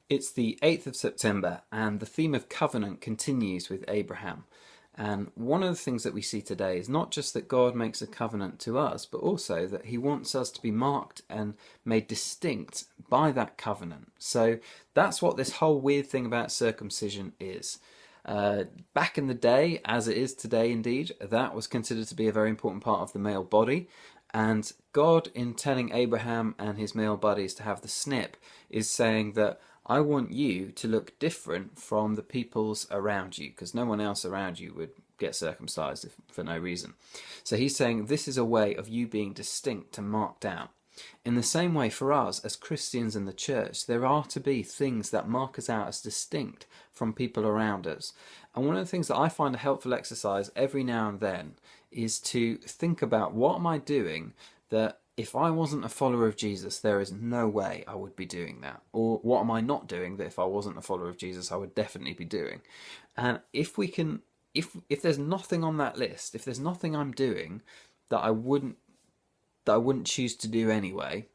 It's the 8th of September, and the theme of covenant continues with Abraham. And one of the things that we see today is not just that God makes a covenant to us, but also that he wants us to be marked and made distinct by that covenant. So that's what this whole weird thing about circumcision is. Back in the day, as it is today indeed, that was considered to be a very important part of the male body. And God, in telling Abraham and his male buddies to have the snip, is saying that I want you to look different from the peoples around you, because no one else around you would get circumcised for no reason. So he's saying this is a way of you being distinct and marked out. In the same way, for us as Christians in the church, there are to be things that mark us out as distinct from people around us. And one of the things that I find a helpful exercise every now and then is to think about, what am I doing that if I wasn't a follower of Jesus, there is no way I would be doing that? Or what am I not doing that if I wasn't a follower of Jesus, I would definitely be doing? And if we can, if there's nothing on that list, if there's nothing I'm doing that I wouldn't choose to do anyway,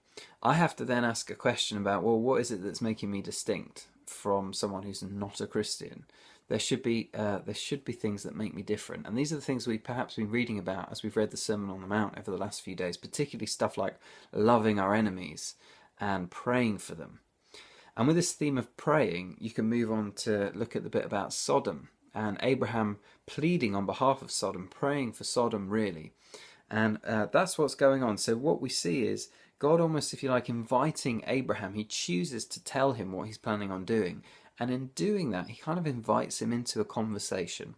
I have to then ask a question about, well, what is it that's making me distinct from someone who's not a Christian? There should be things that make me different, and these are the things we've perhaps been reading about as we've read the Sermon on the Mount over the last few days, particularly stuff like loving our enemies and praying for them. And with this theme of praying, you can move on to look at the bit about Sodom and Abraham pleading on behalf of Sodom, praying for Sodom really. And that's what's going on. So what we see is God almost, if you like, inviting Abraham. He chooses to tell him what he's planning on doing. And in doing that, he kind of invites him into a conversation.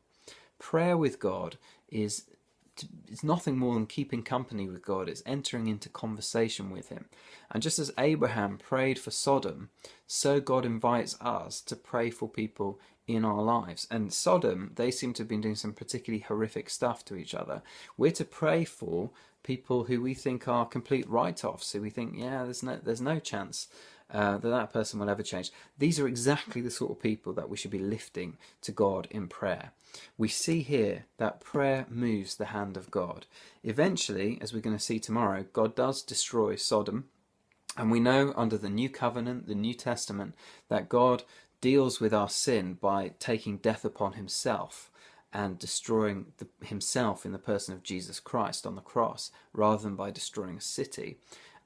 Prayer with God is it's nothing more than keeping company with God. It's entering into conversation with him. And just as Abraham prayed for Sodom, so God invites us to pray for people in our lives. And Sodom, they seem to have been doing some particularly horrific stuff to each other. We're to pray for people who we think are complete write-offs, who we think, yeah, there's no chance that person will ever change. These are exactly the sort of people that we should be lifting to God in prayer. We see here that prayer moves the hand of God. Eventually, as we're going to see tomorrow, God does destroy Sodom. And we know under the New Covenant, the New Testament, that God deals with our sin by taking death upon himself and destroying himself in the person of Jesus Christ on the cross, rather than by destroying a city.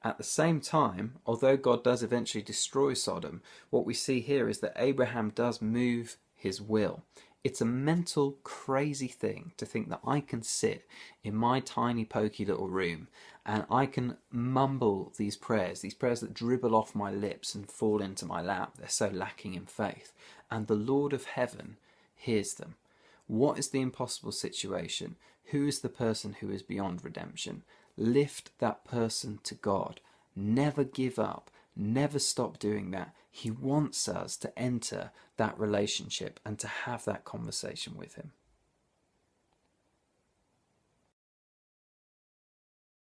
At the same time, although God does eventually destroy Sodom, what we see here is that Abraham does move his will. It's a mental, crazy thing to think that I can sit in my tiny, pokey little room and I can mumble these prayers that dribble off my lips and fall into my lap. They're so lacking in faith. And the Lord of heaven hears them. What is the impossible situation? Who is the person who is beyond redemption? Lift that person to God. Never give up. Never stop doing that. He wants us to enter that relationship and to have that conversation with him.